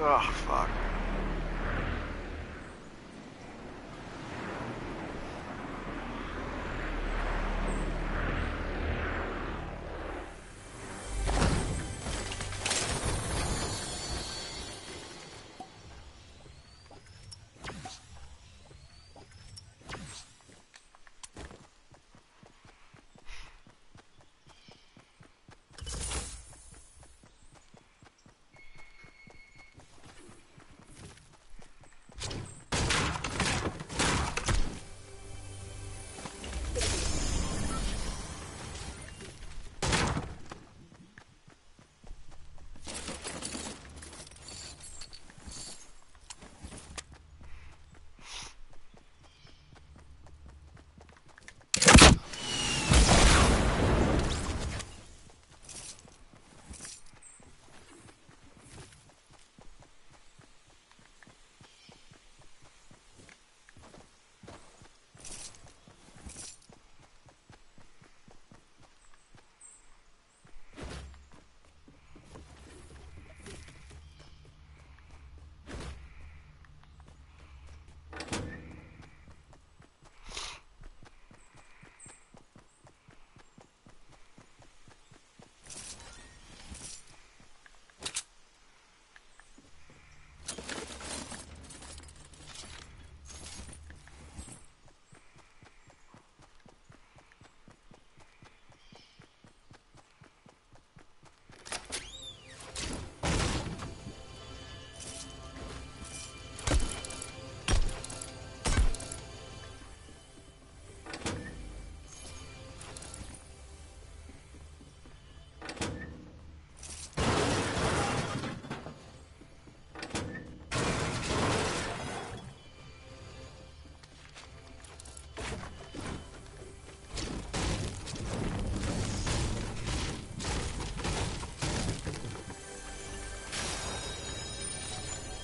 Oh, fuck.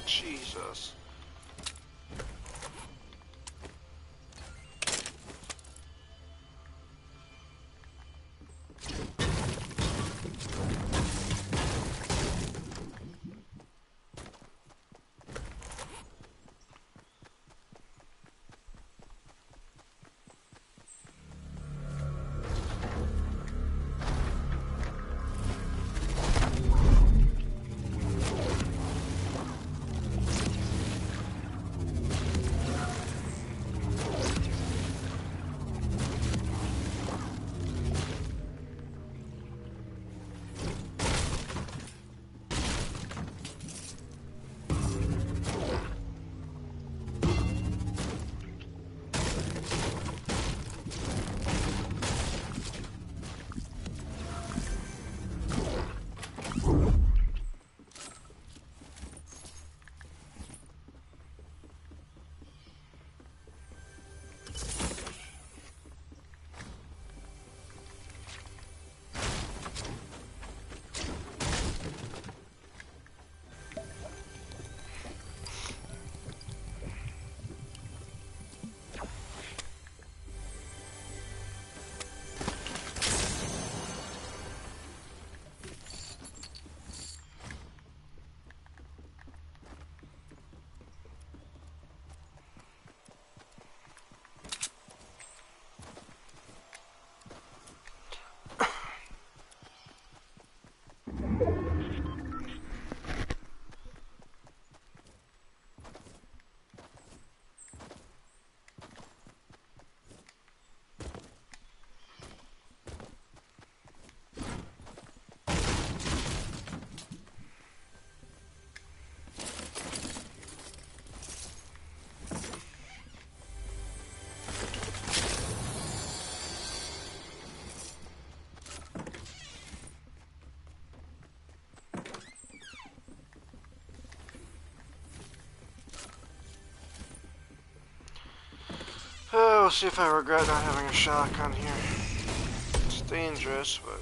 Jesus. see if I regret not having a shotgun here. It's dangerous, but...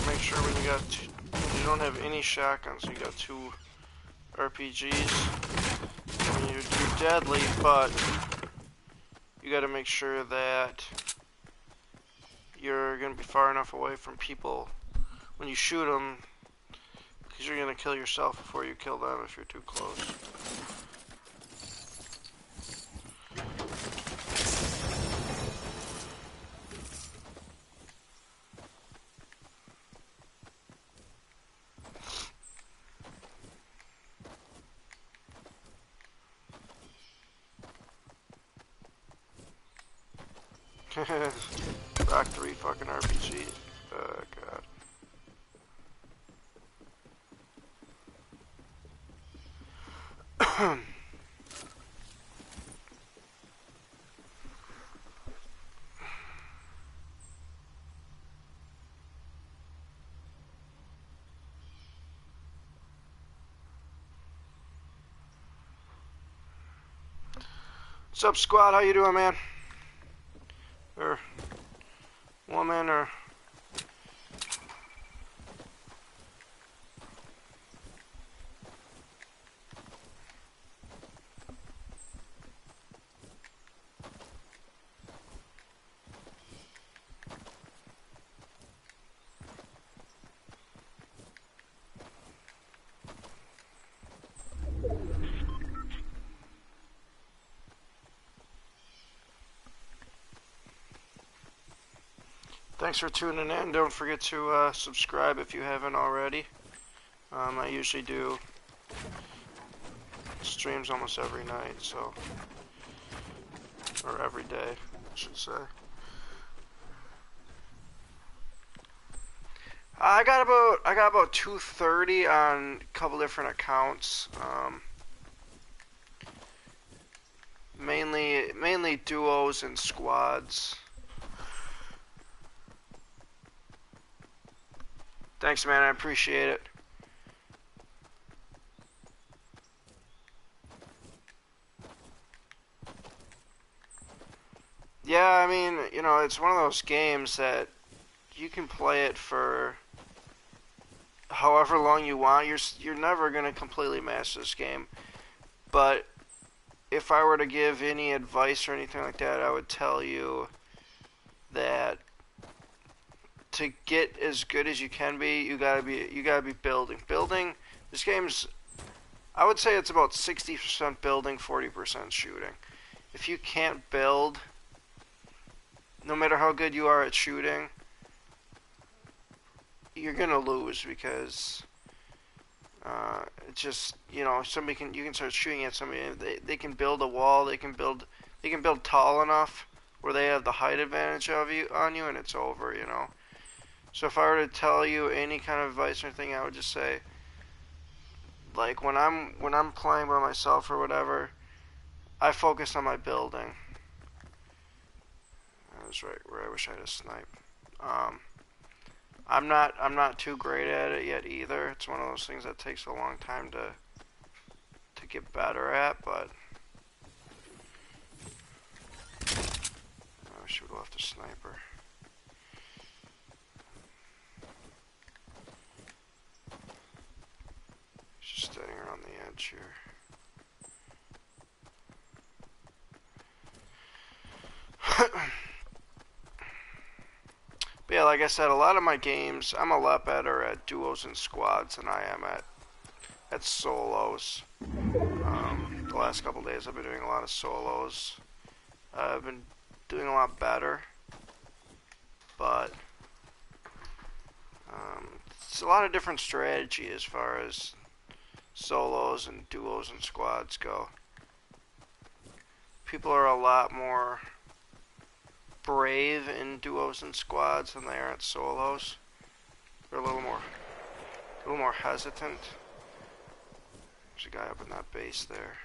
Make sure when you don't have any shotguns, you got 2 RPGs. I mean, you're deadly, but you got to make sure that you're gonna be far enough away from people when you shoot them, because you're gonna kill yourself before you kill them if you're too close. Rock 3 fucking RPG. Oh god. What's up, squad? How you doing, man? Or woman, or thanks for tuning in. Don't forget to subscribe if you haven't already. I usually do streams almost every night, so, or every day, I should say. I got about 230 on a couple different accounts. Mainly duos and squads. Thanks, man. I appreciate it. Yeah, I mean, you know, it's one of those games that you can play it for however long you want. You're never gonna completely master this game. But if I were to give any advice or anything like that, I would tell you that to get as good as you can be, you gotta be building. This game's, I would say it's about 60% building, 40% shooting. If you can't build, no matter how good you are at shooting, you're gonna lose, because it's just, you know, you can start shooting at somebody. They can build a wall. They can build tall enough where they have the height advantage on you, and it's over. You know. So if I were to tell you any kind of advice or anything, I would just say, like, when I'm playing by myself or whatever, I focus on my building. That was right where I wish I had a snipe. I'm not too great at it yet either. It's one of those things that takes a long time to get better at, but I wish we would have left a sniper. Just standing around the edge here. But yeah, like I said, a lot of my games, I'm a lot better at duos and squads than I am at solos. The last couple days I've been doing a lot of solos. I've been doing a lot better, but It's a lot of different strategy as far as solos and duos and squads go. People are a lot more brave in duos and squads than they are in solos. They're a little more hesitant. There's a guy up in that base there.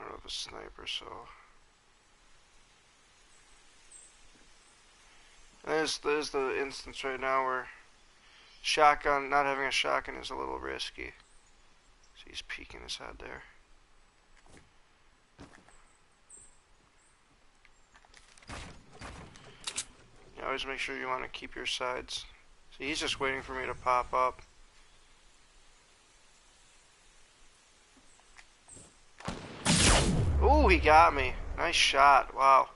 I don't have a sniper, so. There's the instance right now where not having a shotgun is a little risky. So he's peeking his head there. You always make sure you want to keep your sides. So he's just waiting for me to pop up. Ooh, he got me. Nice shot. Wow.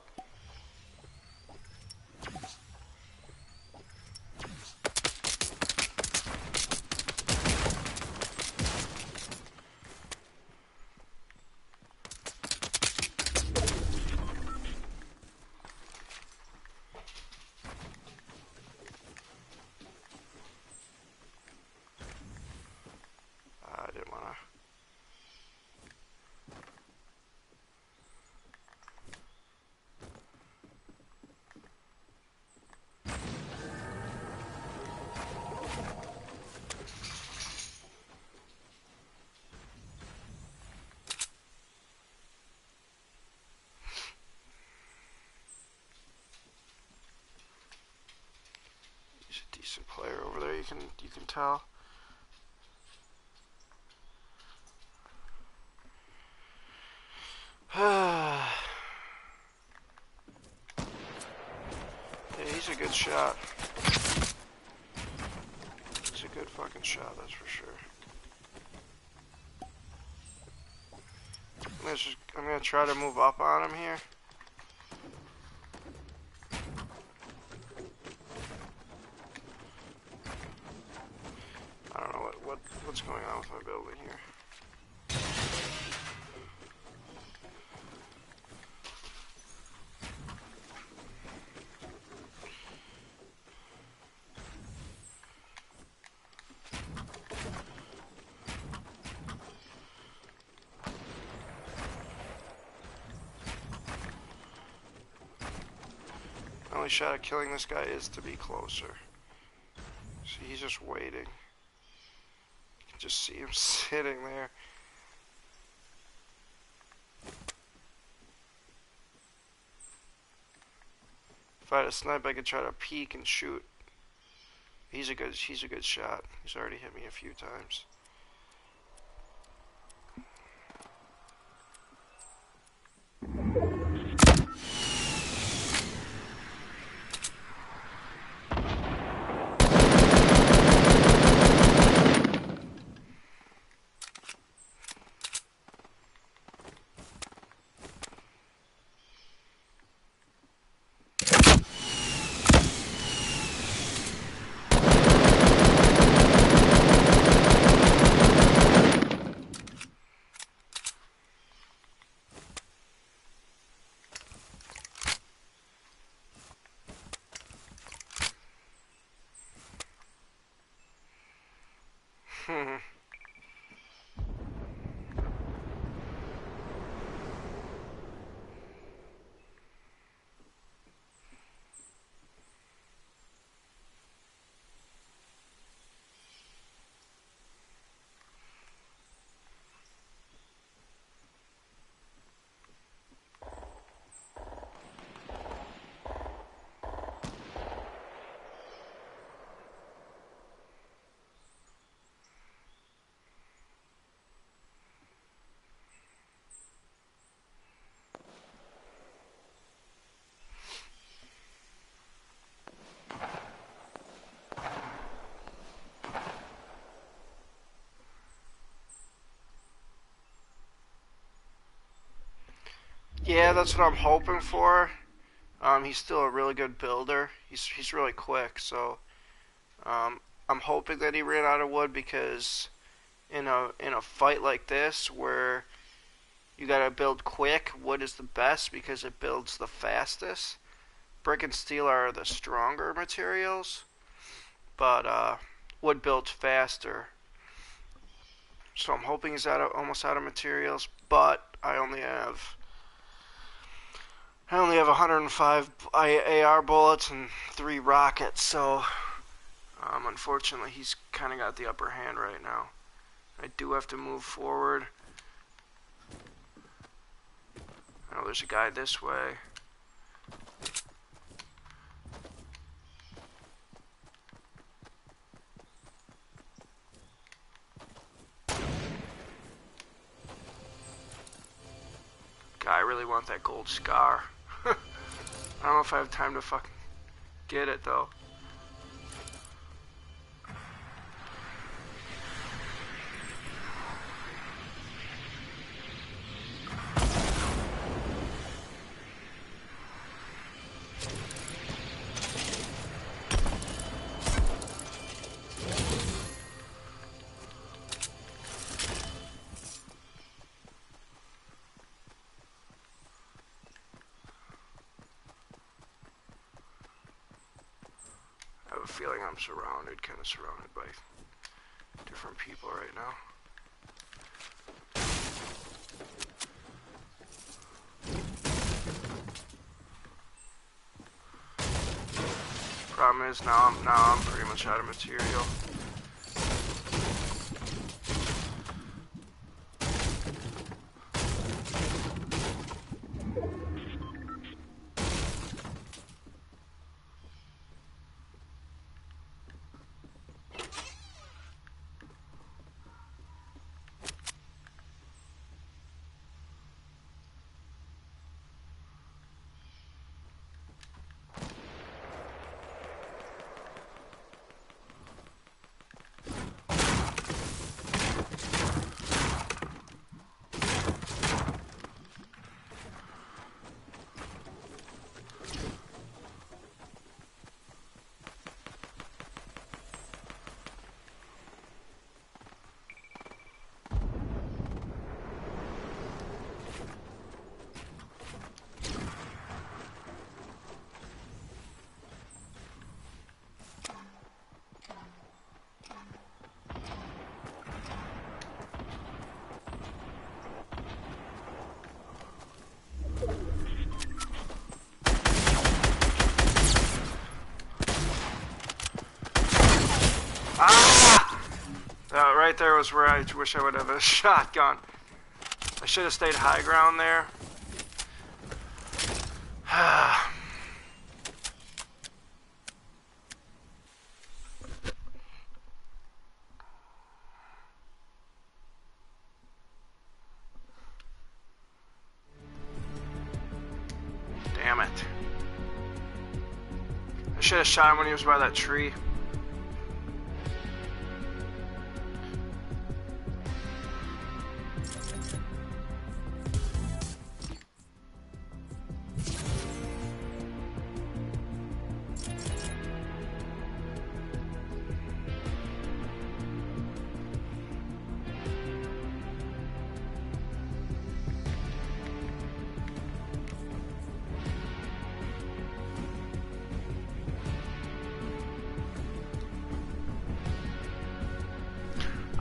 I didn't want to. He's a decent player over there. You can tell. Yeah, he's a good shot. He's a good fucking shot, that's for sure. I'm gonna try to move up on him here. I don't know what's going on with my building here. My only shot at killing this guy is to be closer. See, he's just waiting. You can just see him sitting there. If I had a snipe, I could try to peek and shoot. He's a good shot. He's already hit me a few times. Yeah, that's what I'm hoping for. He's still a really good builder. He's really quick, so I'm hoping that he ran out of wood because in a fight like this where you gotta build quick, wood is the best because it builds the fastest. Brick and steel are the stronger materials, but wood builds faster. So I'm hoping he's almost out of materials, but I only have 105 AR bullets and 3 rockets, so unfortunately he's kind of got the upper hand right now. I do have to move forward. I know there's a guy this way. I really want that gold scar. I don't know if I have time to fucking get it though. I have a feeling I'm kind of surrounded by different people right now. Problem is now I'm pretty much out of material. Right there was where I wish I would have a shotgun. I should have stayed high ground there. Damn it. I should have shot him when he was by that tree.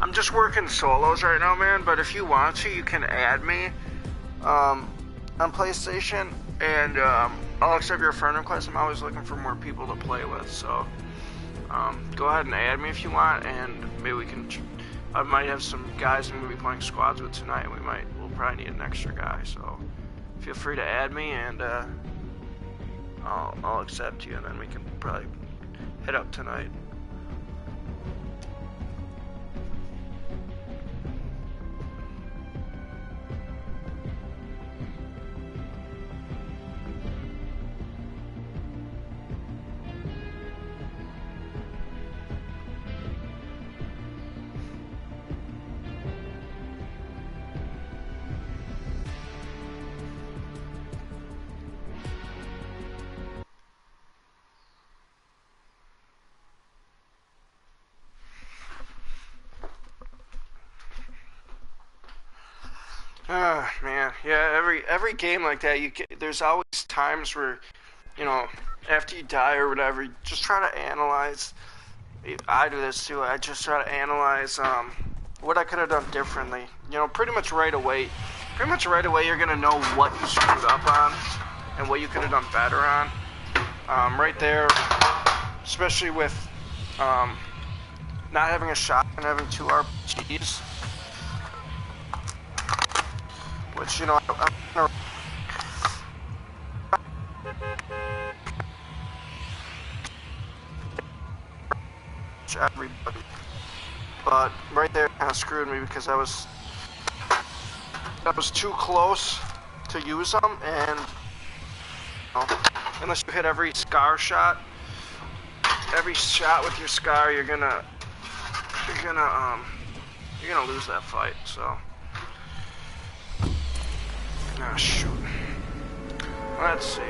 I'm just working solos right now, man, but if you want to, you can add me on PlayStation, and I'll accept your friend request. I'm always looking for more people to play with, so go ahead and add me if you want, and maybe we can... I might have some guys I'm going to be playing squads with tonight, and we'll probably need an extra guy, so feel free to add me, and I'll accept you, and then we can probably head up tonight. Man, yeah. Every game like that, there's always times where, you know, after you die or whatever, you just try to analyze. I do this too. I just try to analyze what I could have done differently. You know, pretty much right away. Pretty much right away, you're gonna know what you screwed up on and what you could have done better on. Right there, especially with not having a shot and having two RPGs, which I'm gonna reach everybody. But right there kind of screwed me because I was too close to use them, and unless you hit every scar shot, every shot with your scar, you're gonna lose that fight. So, ah, shoot. Let's see.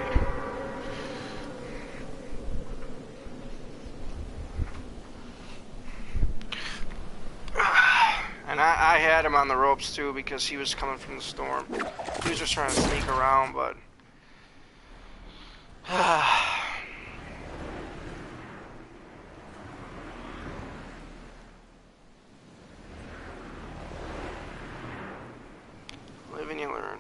And I had him on the ropes too because he was coming from the storm. He was just trying to sneak around, but live and you learn.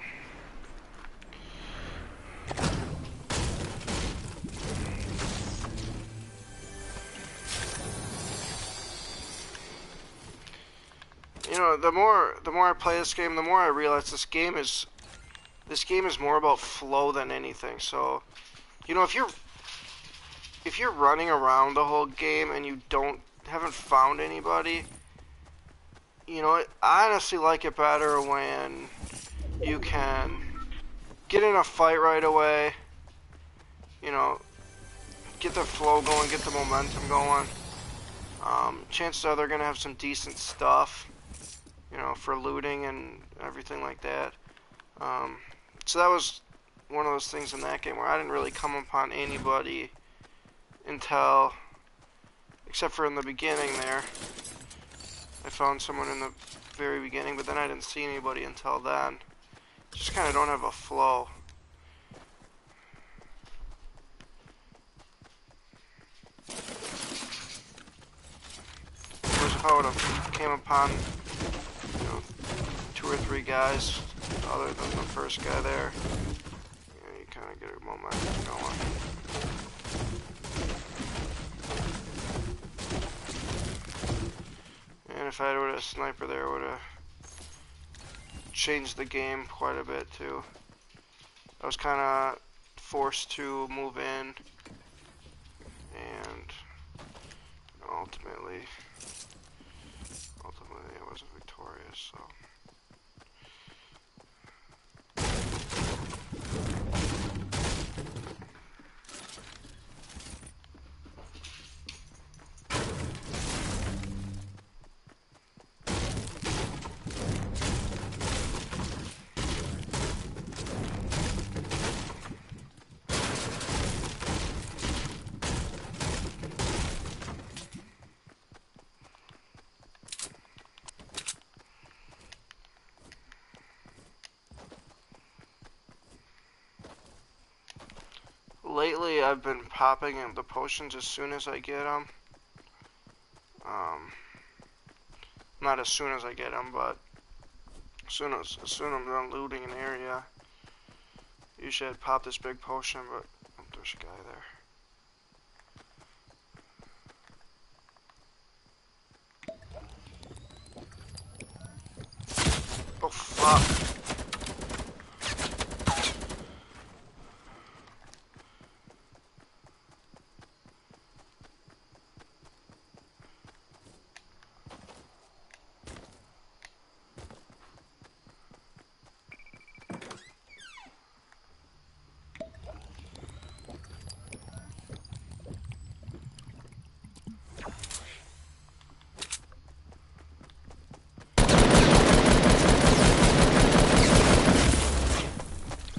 You know, the more I play this game, the more I realize this game is more about flow than anything. So, you know, if you're running around the whole game and you haven't found anybody, you know, I honestly like it better when you can get in a fight right away, you know, get the flow going, get the momentum going. Chances are they're gonna have some decent stuff, you know, for looting and everything like that. So that was one of those things in that game where I didn't really come upon anybody until, except for in the beginning there. I found someone in the very beginning, but then I didn't see anybody until then. Just kind of don't have a flow. Whereas if I would have came upon, you know, 2 or 3 guys other than the first guy there, you kind of get a momentum going. And if I had a sniper there, it would have changed the game quite a bit too. I was kind of forced to move in, and ultimately I wasn't victorious. So. Lately, I've been popping in the potions as soon as I get them. Not as soon as I get them, but as soon as I'm done looting an area. Usually I'd pop this big potion, but oh, there's a guy there. Oh fuck.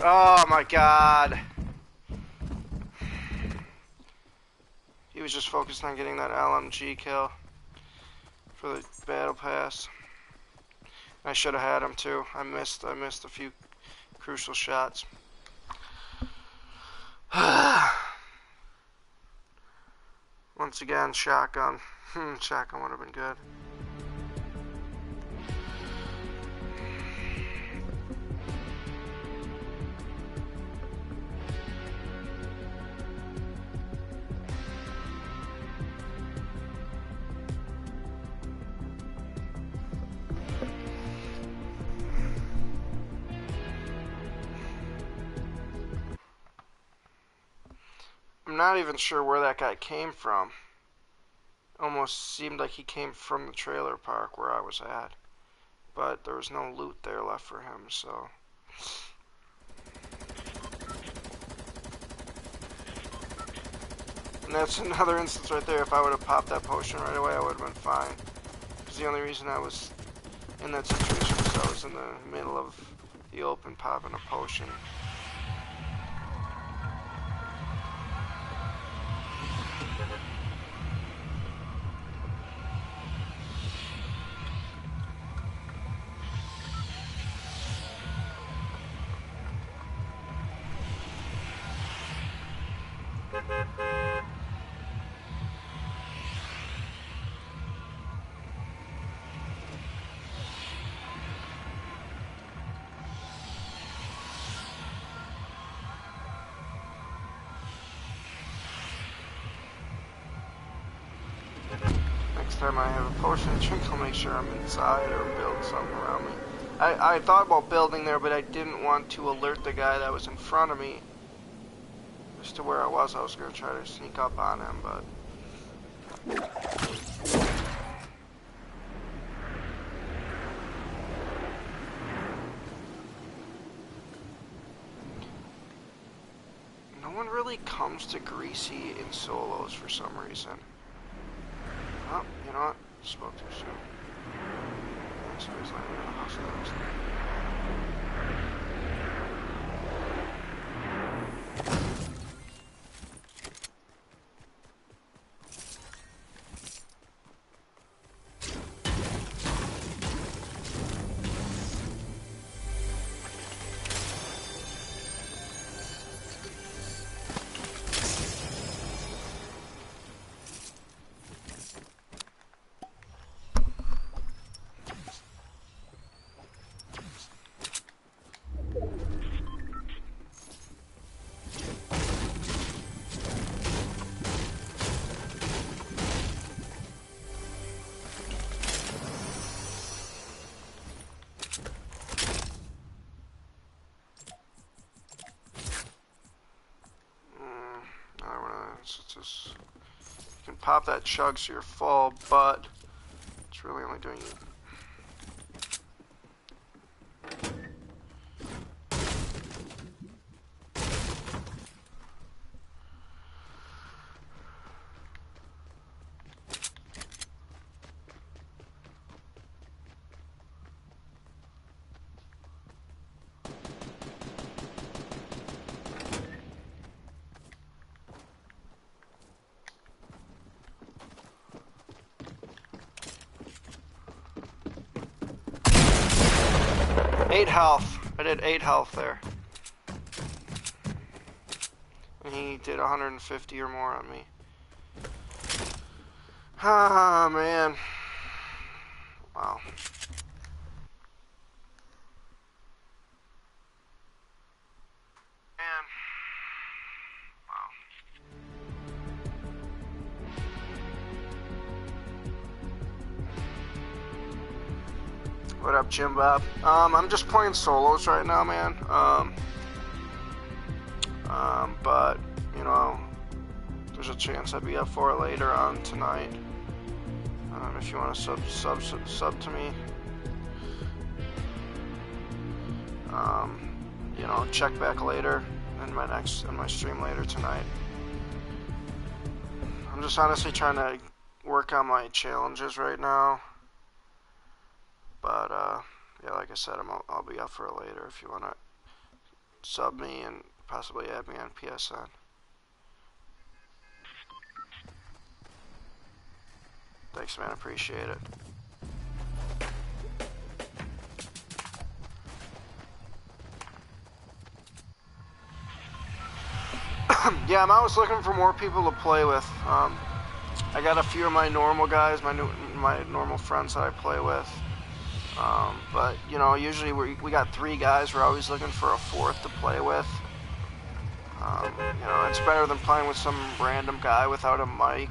Oh my god. He was just focused on getting that LMG kill for the battle pass. I should have had him too. I missed a few crucial shots. Once again, shotgun. Shotgun would have been good. I'm not even sure where that guy came from. Almost seemed like he came from the trailer park where I was at. But there was no loot there left for him, so... And that's another instance right there. If I would have popped that potion right away, I would have been fine. Because the only reason I was in that situation was I was in the middle of the open popping a potion. Next time I have a potion to drink, I'll make sure I'm inside or build something around me. I thought about building there, but I didn't want to alert the guy that was in front of me as to where I was. I was going to try to sneak up on him, but... No one really comes to Greasy in solos for some reason. Oh, you know what? Spoke too soon. Somebody's landing in the house next. 'Cause it's just, you can pop that chug so you're full, but it's really only doing 8 health. I did 8 health there. And he did 150 or more on me. Ah, man. Wow. Man. Wow. What up, Jim Bob? I'm just playing solos right now, man. But, you know, there's a chance I'd be up for it later on tonight. If you want to sub to me. You know, check back later in my stream later tonight. I'm just honestly trying to work on my challenges right now. But, yeah, like I said, I'll be up for it later if you want to sub me and possibly add me on PSN. Thanks, man. Appreciate it. Yeah, I'm always looking for more people to play with. I got a few of my normal guys, my normal friends that I play with. But you know, usually we got 3 guys. We're always looking for a 4th to play with. You know, it's better than playing with some random guy without a mic.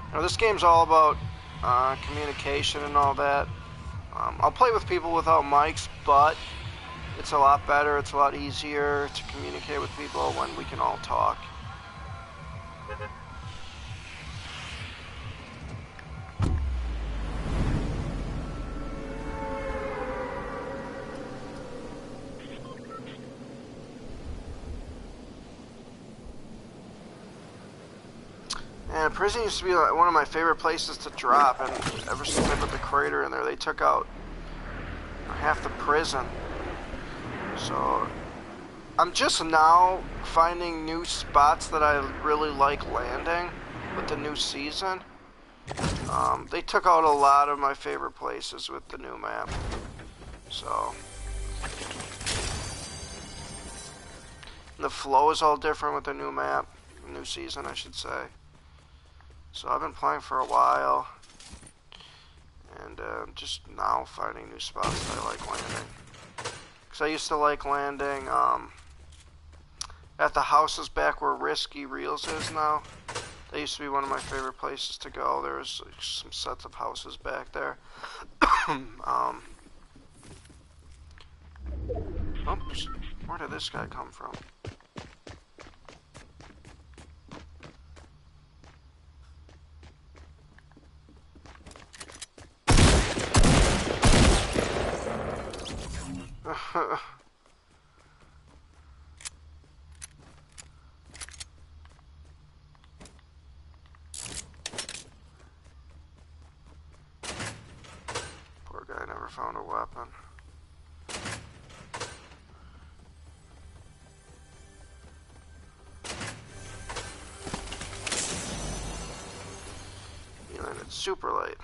You know, this game's all about communication and all that. I'll play with people without mics, but it's a lot better. It's a lot easier to communicate with people when we can all talk. And prison used to be like one of my favorite places to drop, and ever since I put the crater in there, they took out half the prison. So I'm just now finding new spots that I really like landing with the new season. They took out a lot of my favorite places with the new map. So the flow is all different with the new map, new season I should say. So I've been playing for a while, and just now finding new spots that I like landing. Because I used to like landing at the houses back where Risky Reels is now. That used to be one of my favorite places to go. There's like, some sets of houses back there. Oops, where did this guy come from? Poor guy never found a weapon. He landed super late.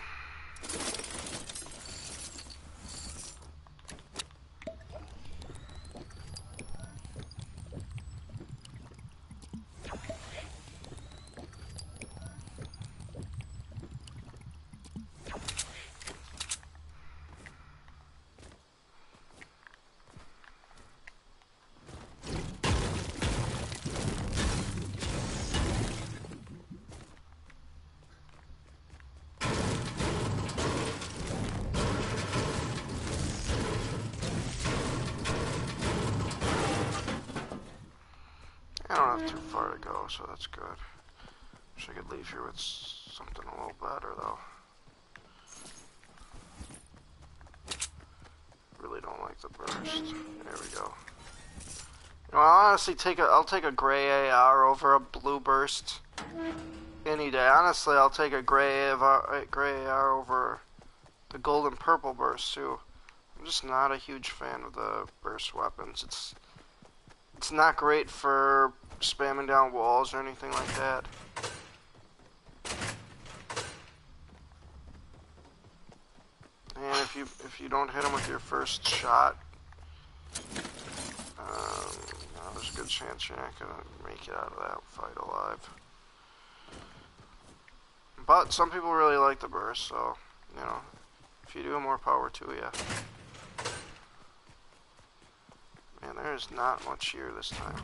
I don't have too far to go, so that's good. Wish I could leave here with something a little better, though. Really don't like the burst. There we go. You know, I'll honestly I'll take a gray AR over a blue burst any day. Honestly, I'll take a gray AR over the gold and purple burst too. I'm just not a huge fan of the burst weapons. It's not great for spamming down walls or anything like that. And if you don't hit them with your first shot, there's a good chance you're not gonna make it out of that fight alive. But some people really like the burst, so you know, if you do, more power to you. Man, there's not much here this time.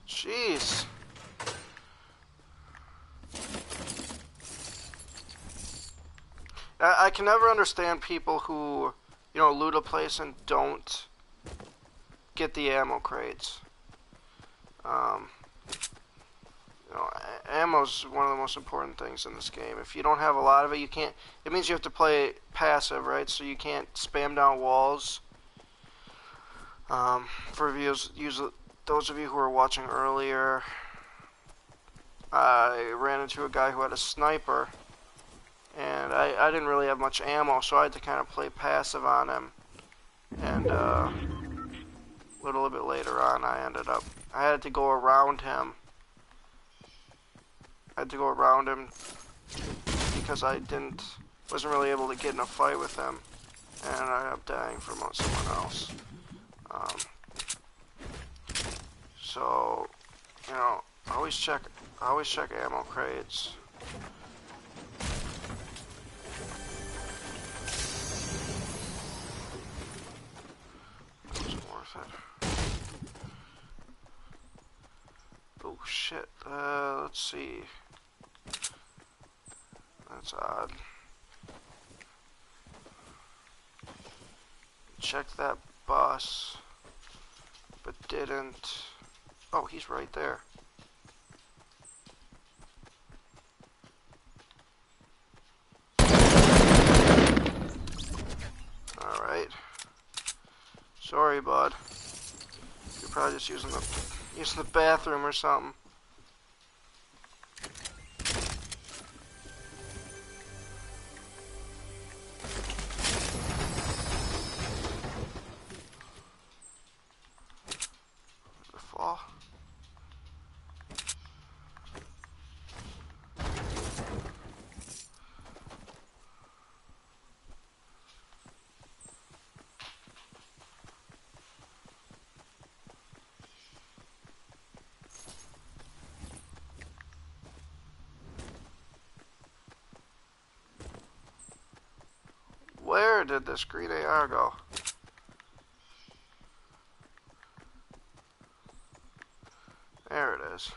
Jeez. I can never understand people who, you know, loot a place and don't get the ammo crates. You know, ammo's one of the most important things in this game. If you don't have a lot of it, you can't. It means you have to play passive, right? So you can't spam down walls. For those of you who were watching earlier, I ran into a guy who had a sniper. And I didn't really have much ammo, so I had to kind of play passive on him. And a little bit later on, I had to go around him. I had to go around him because wasn't really able to get in a fight with him, and I ended up dying from someone else. So, you know, always check ammo crates. That wasn't worth it. Oh shit. Let's see. That's odd. Checked that bus, but didn't. Oh, he's right there. Alright. Sorry, bud. You're probably just using the bathroom or something. Fall. Where did this green AR go? There it is.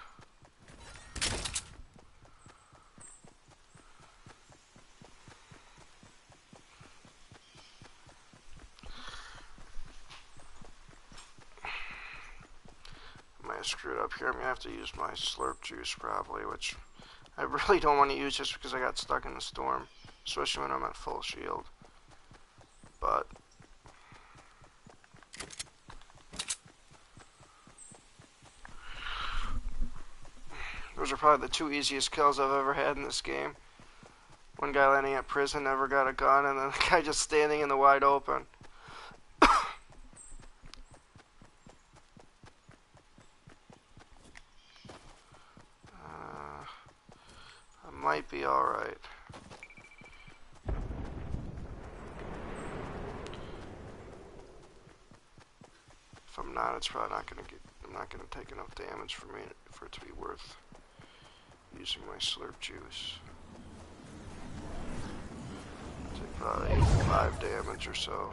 I might have screwed up here. I'm gonna have to use my slurp juice probably, which I really don't want to use just because I got stuck in the storm, especially when I'm at full shield. But those are probably the two easiest kills I've ever had in this game. One guy landing at prison never got a gun, and then the guy just standing in the wide open. I might be alright. If I'm not, it's probably not gonna I'm not gonna take enough damage for it to be worth using my slurp juice. Take probably 5 damage or so.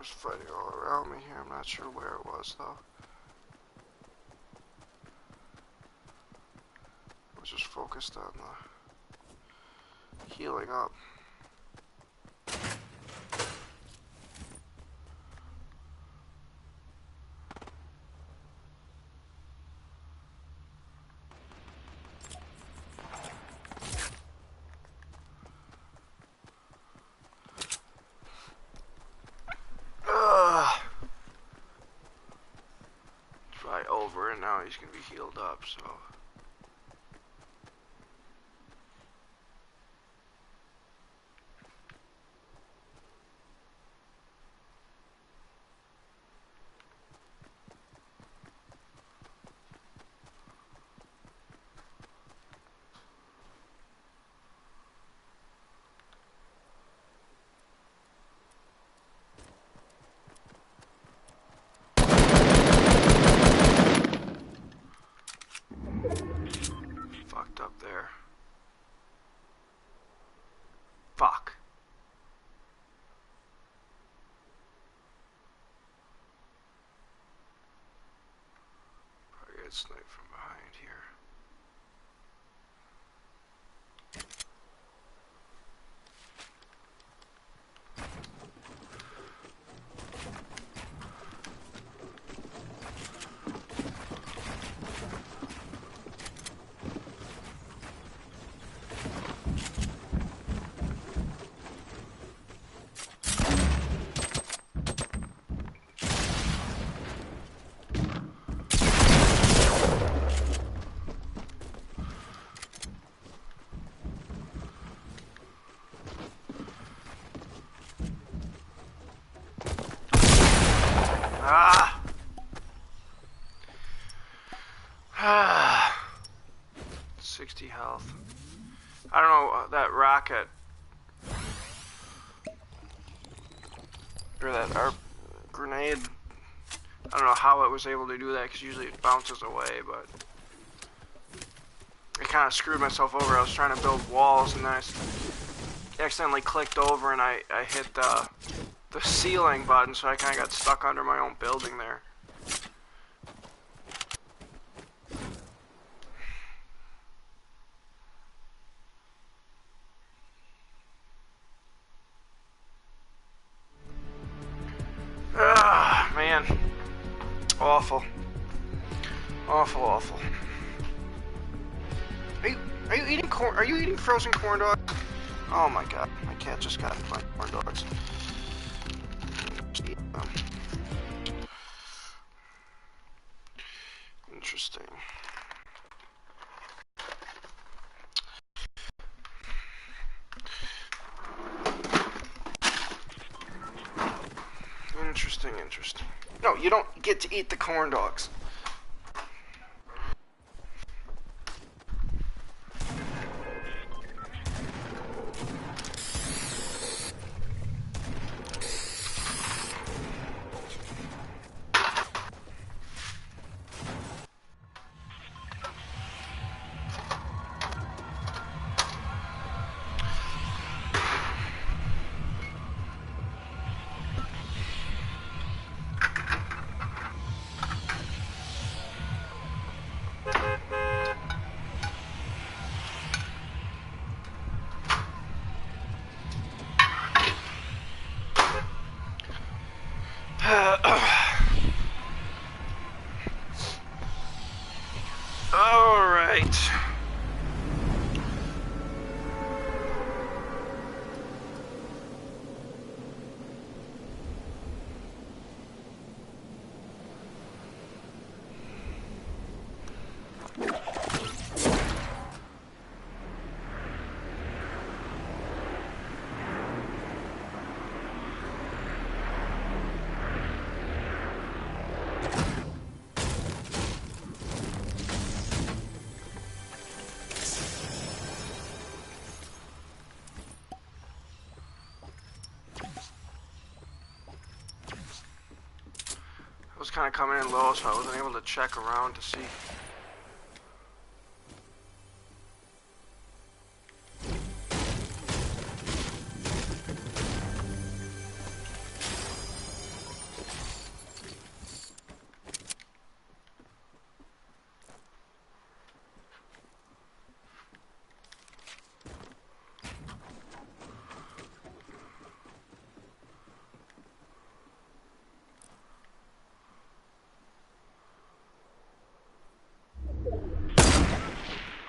Fighting all around me here. I'm not sure where it was though. I was just focused on the healing up. Try over and now now he's gonna be healed up, so. Fucked up there. Fuck. Probably get sniped from behind here. Ah! Ah! 60 health. I don't know, that rocket. Or that grenade. I don't know how it was able to do that, because usually it bounces away, but. I kind of screwed myself over. I was trying to build walls, and then I accidentally clicked over and I hit the ceiling button, so I kind of got stuck under my own building there. Ah, man. Awful. Awful, awful. Are you eating corn? Are you eating frozen corn dogs? Oh my god, my cat just got my corn dogs. Eat them. Interesting. Interesting. No, you don't get to eat the corn dogs. All right. I was kind of coming in low, so I wasn't able to check around to see.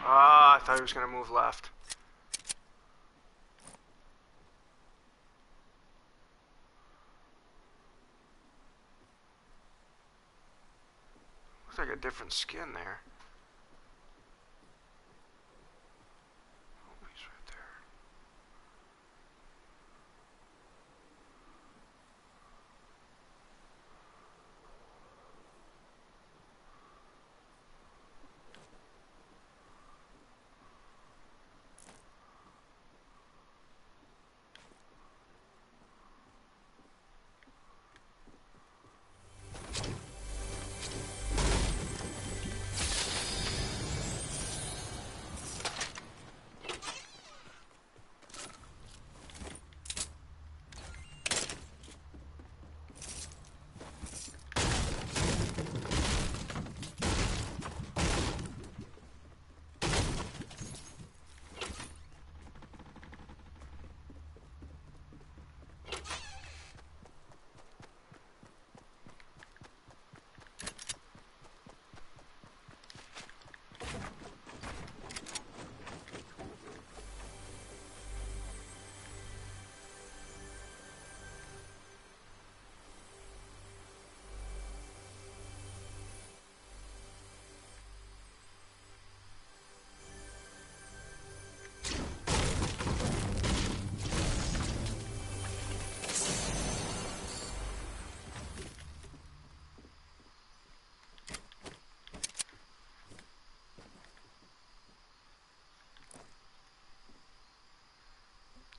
Ah, I thought he was going to move left. Looks like a different skin there. Oh, he's right there.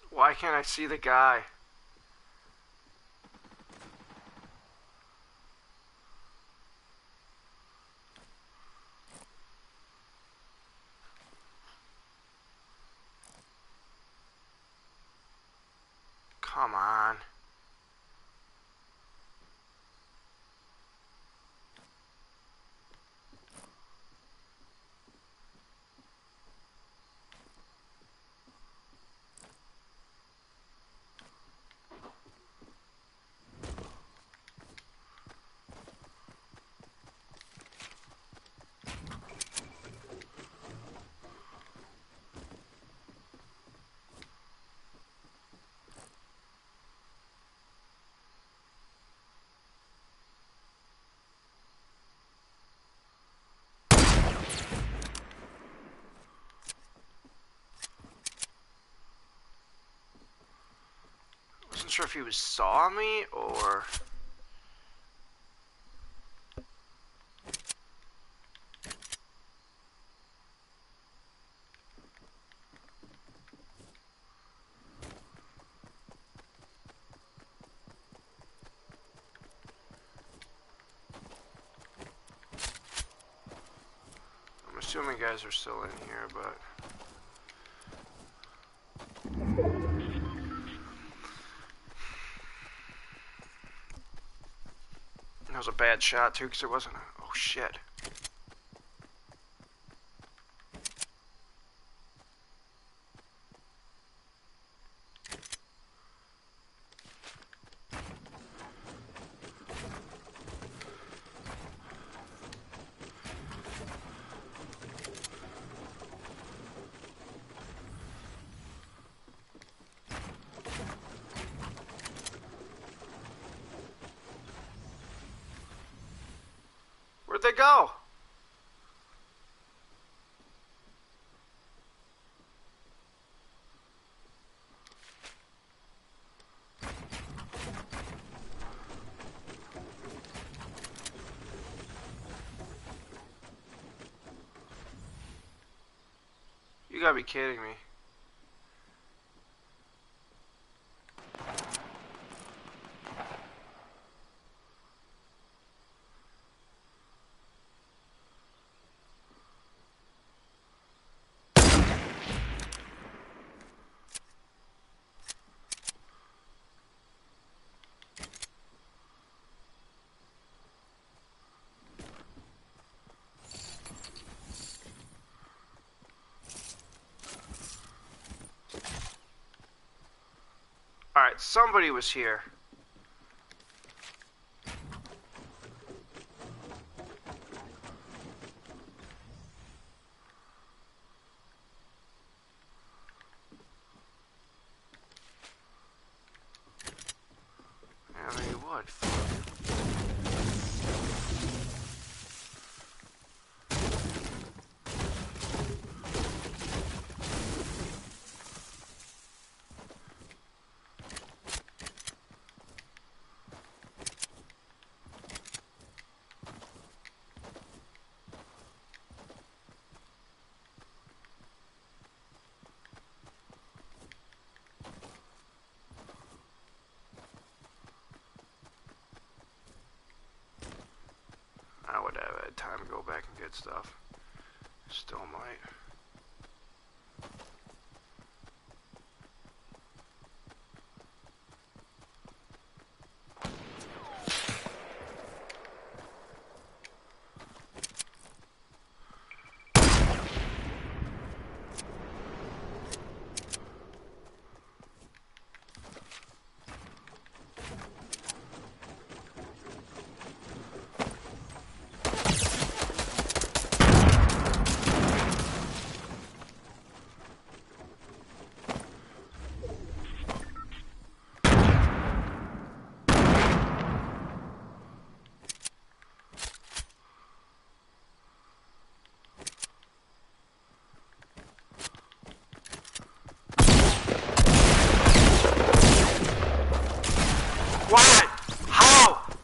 Why can't I see the guy? Come on. Wasn't sure if he saw me or... I'm assuming guys are still in here, but... That was a bad shot too, because it wasn't a... Oh shit. Where'd they go? You gotta be kidding me. Alright, somebody was here. I mean, what? time to go back and get stuff. Still might.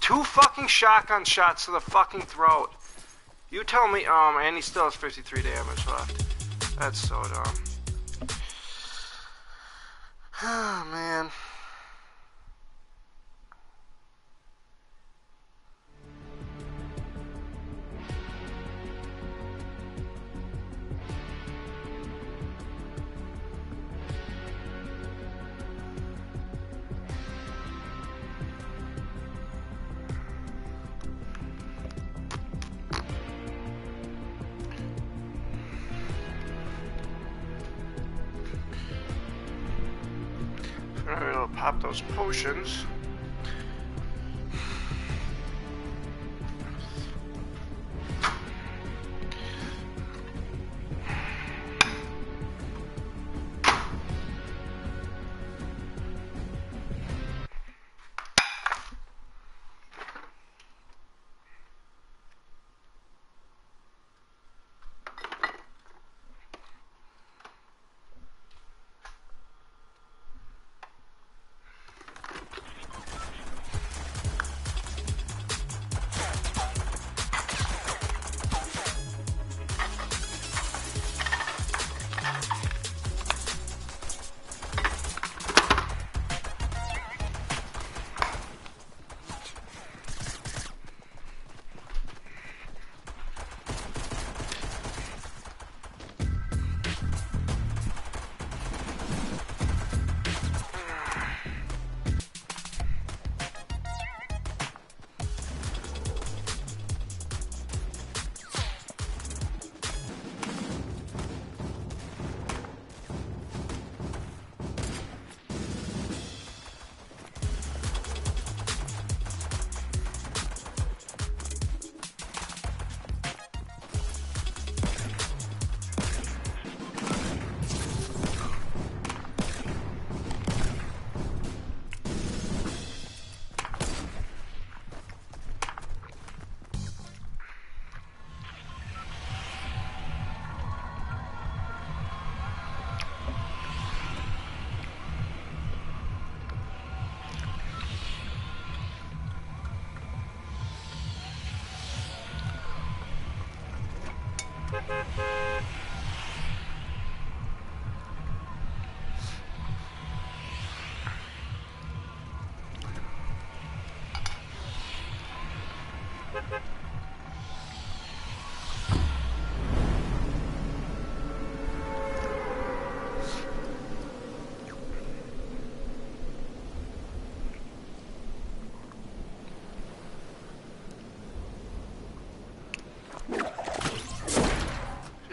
Two fucking shotgun shots to the fucking throat. You tell me, and he still has 53 damage left. That's so dumb. Oh, man. Alright, I'll pop those potions.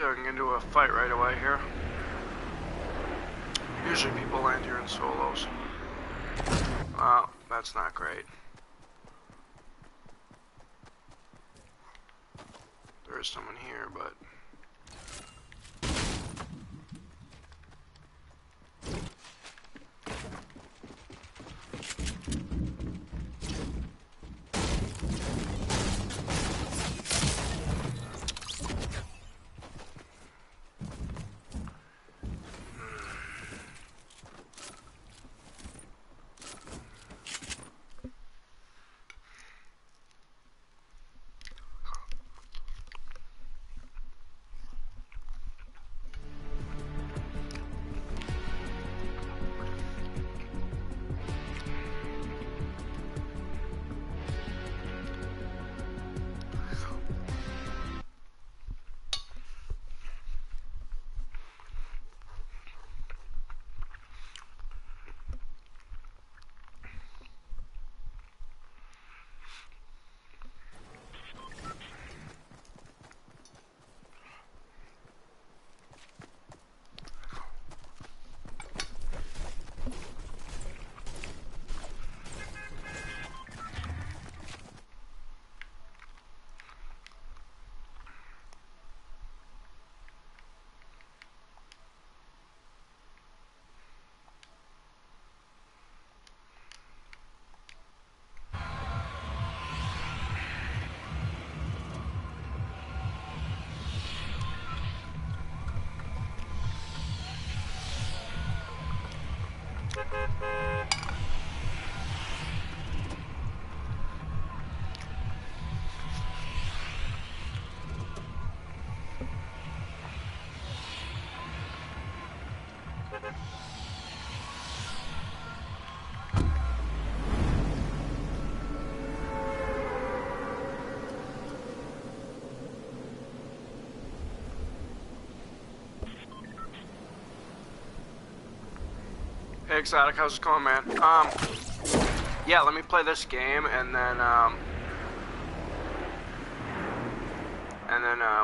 I can get into a fight right away here. Usually people land here in solos. Well, that's not great. There is someone here, but... Hey Exotic, how's it going, man? Yeah, let me play this game and then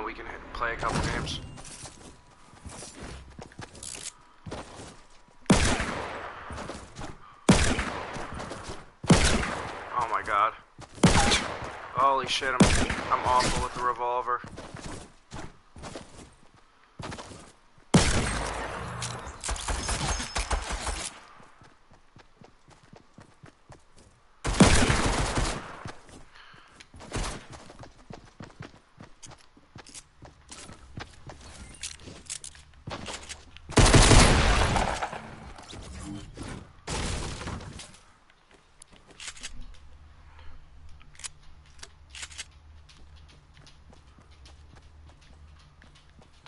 we can play a couple games. Oh my god. Holy shit, I'm awful with the revolver.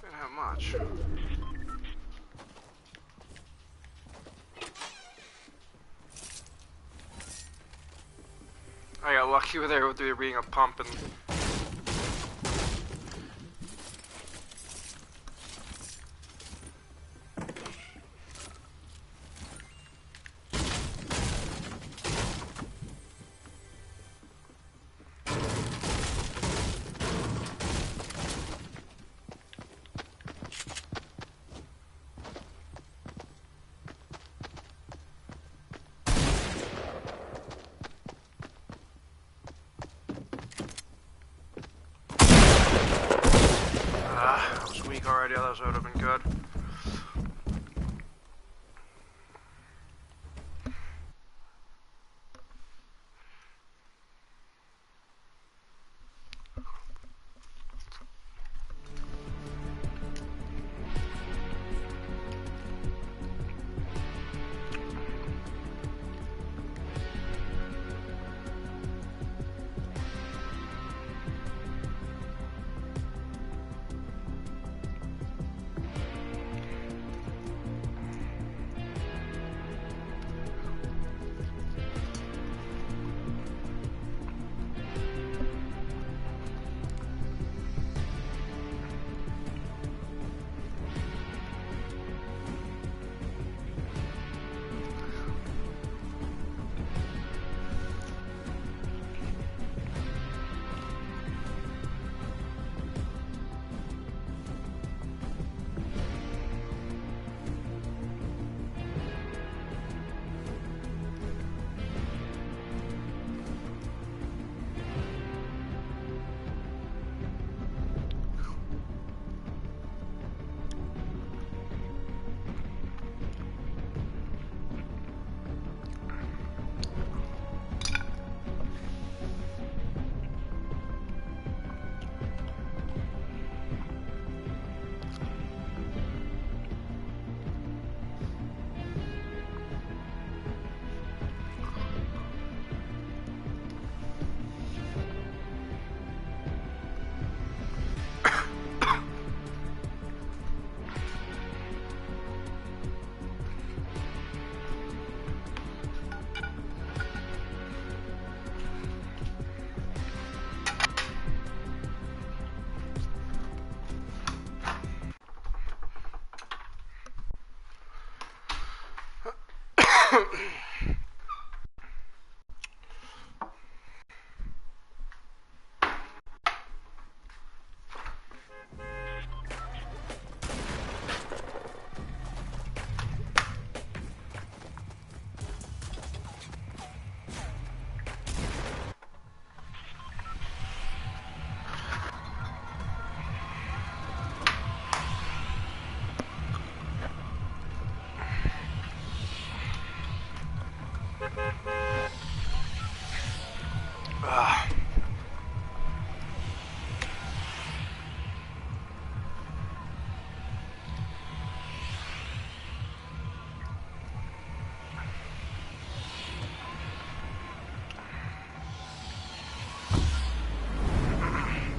Didn't have much. I got lucky with there with there being a pump and I was weak already, otherwise would have been good.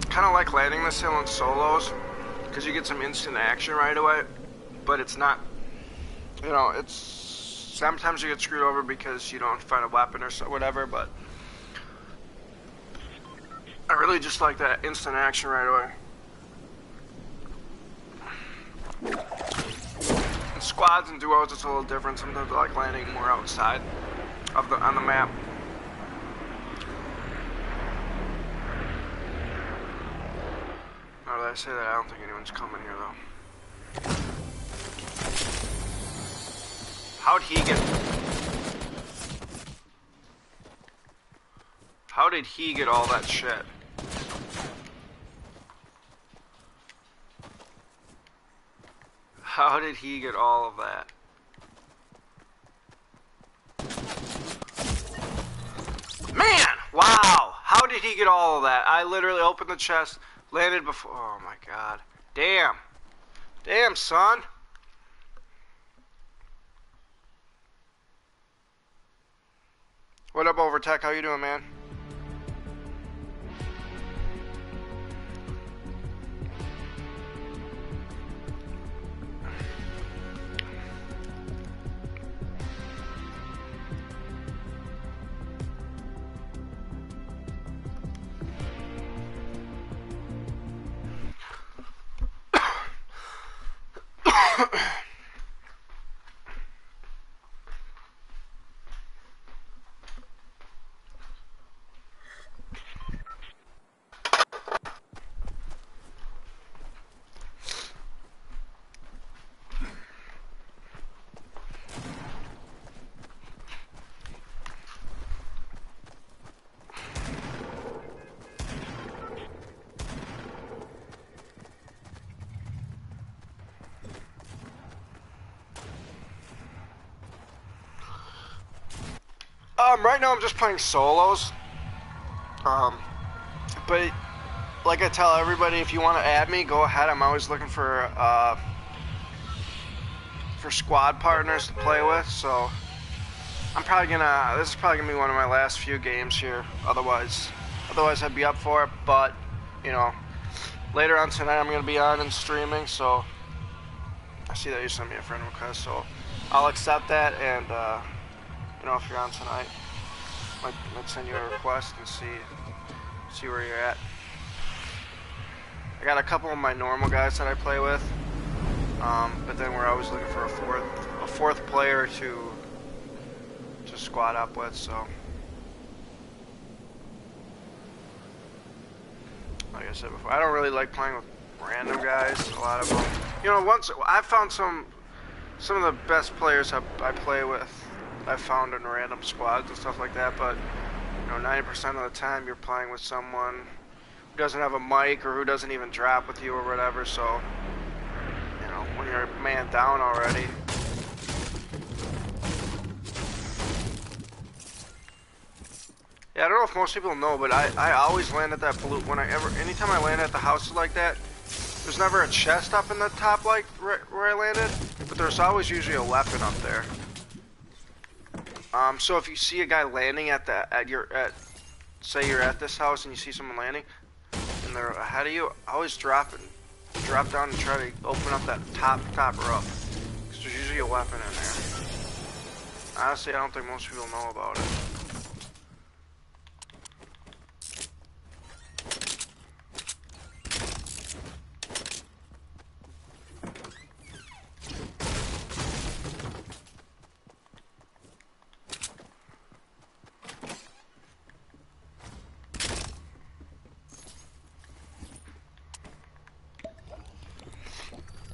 Kind of like landing this hill in solos, because you get some instant action right away, but it's not, you know, it's, sometimes you get screwed over because you don't find a weapon or so, whatever, but I really just like that instant action right away. It's squads and duos, it's a little different. Sometimes I like landing more outside of on the map. Now that I say that, I don't think anyone's coming here though. How'd he get? How did he get all that shit? How did he get all of that? Man! Wow! How did he get all of that? I literally opened the chest, landed before. Oh my god. Damn. Damn, son. What up, Overtech? How you doing, man? Right now I'm just playing solos. But like I tell everybody, if you want to add me, go ahead. I'm always looking for squad partners to play with. So I'm probably gonna. This is probably gonna be one of my last few games here. Otherwise I'd be up for it. But you know, later on tonight I'm gonna be on and streaming. So I see that you sent me a friend request, so I'll accept that. And you know, if you're on tonight, might send you a request and see where you're at. I got a couple of my normal guys that I play with, but then we're always looking for a fourth player to squad up with. So, like I said before, I don't really like playing with random guys. A lot of them, you know. Once I found some of the best players I play with, I found in random squads and stuff like that. But you know, 90% of the time you're playing with someone who doesn't have a mic or who doesn't even drop with you or whatever. So, you know, when you're a man down already. Yeah, I don't know if most people know, but I always land at that blue. Anytime I land at the houses like that, there's never a chest up in the top like where I landed, but there's always usually a weapon up there. So if you see a guy landing say you're at this house and you see someone landing, and they're ahead of you, always drop down and try to open up that top roof, because there's usually a weapon in there. Honestly, I don't think most people know about it.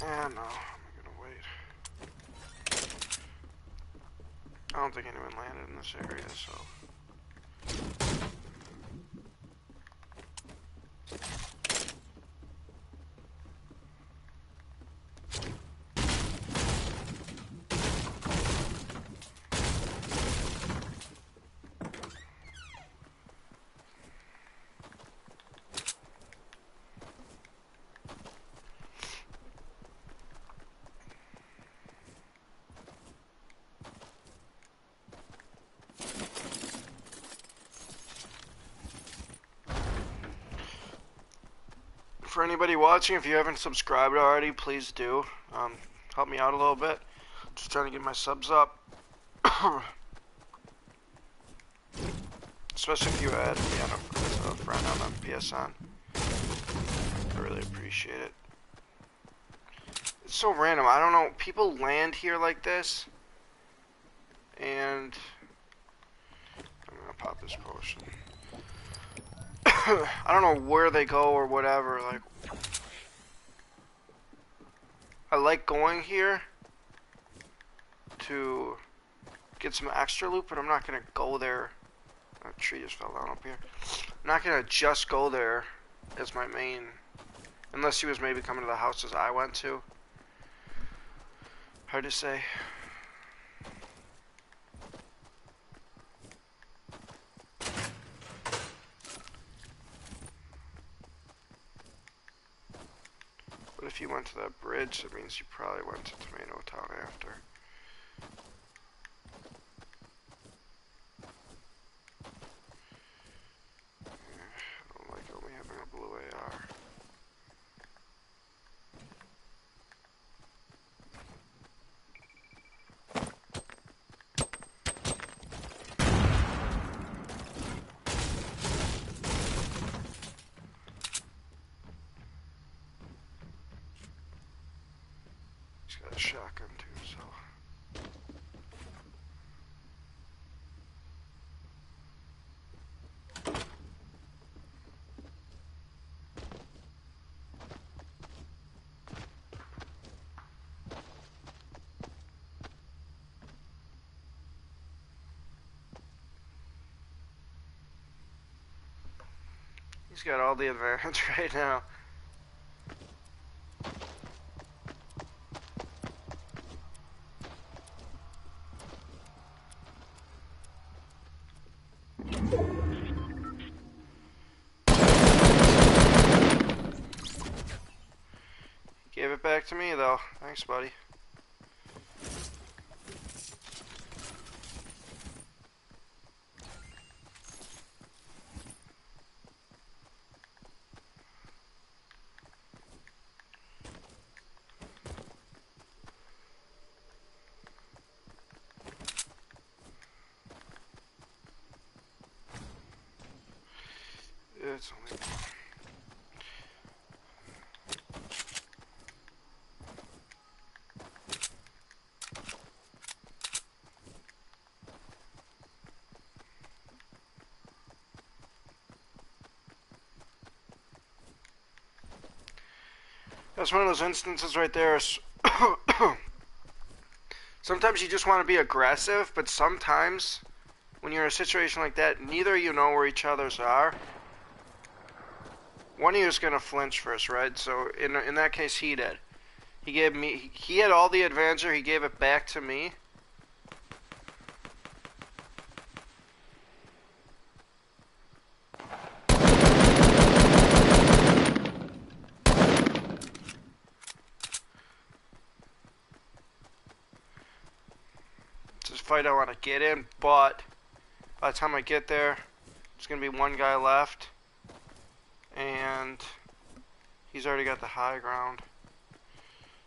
No, I'm gonna wait. I don't think anyone landed in this area, so. For anybody watching, if you haven't subscribed already, please do. Help me out a little bit. Just trying to get my subs up. Especially if you add me as a friend on PSN. I really appreciate it. It's so random. I don't know. People land here like this, and I'm gonna pop this potion. I don't know where they go or whatever. Like, I like going here to get some extra loot, but I'm not gonna go there. A tree just fell down up here. I'm not gonna just go there as my main, unless he was maybe coming to the houses I went to. Hard to say. But if you went to that bridge, that means you probably went to Tomato Town after. I don't like only having a blue AR. He's got a shotgun too, so. He's got all the advantage right now. Gave it back to me though. Thanks, buddy. It's only that's one of those instances right there. Sometimes you just want to be aggressive, but sometimes when you're in a situation like that, neither of you know where each other's are. One of you is gonna flinch first, right? So in that case, he did. He gave me. He had all the advantage. He gave it back to me. It's this fight I want to get in, but by the time I get there, there's gonna be one guy left. And he's already got the high ground.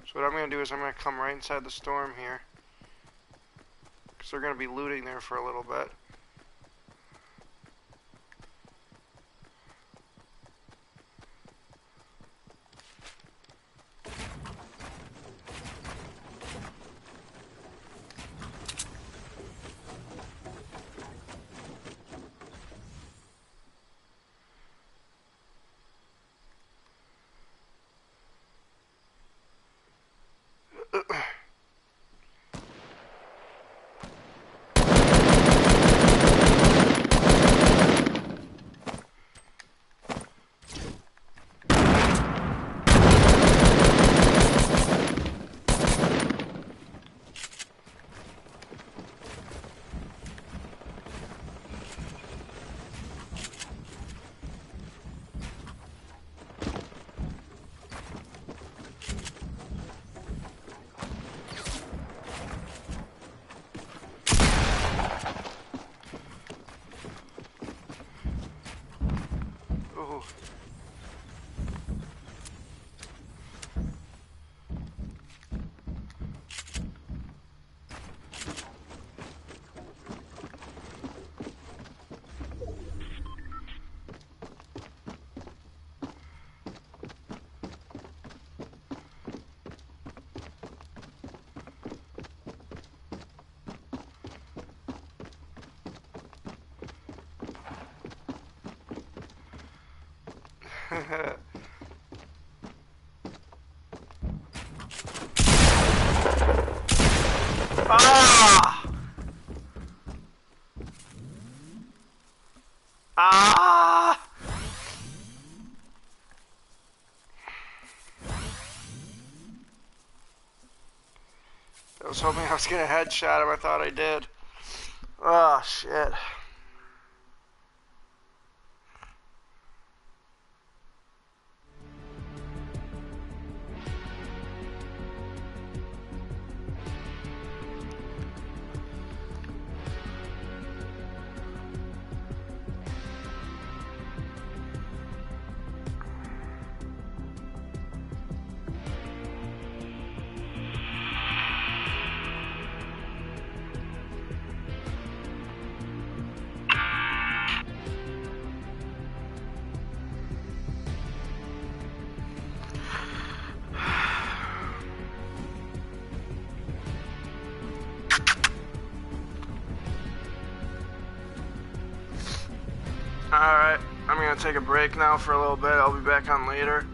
So what I'm going to do is I'm going to come right inside the storm here. Because they're going to be looting there for a little bit. Ah! Ah! I was hoping I was gonna headshot him. I thought I did. Oh, shit. Alright, I'm gonna take a break now for a little bit. I'll be back on later.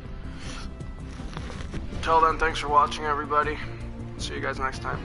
Till then, thanks for watching, everybody. See you guys next time.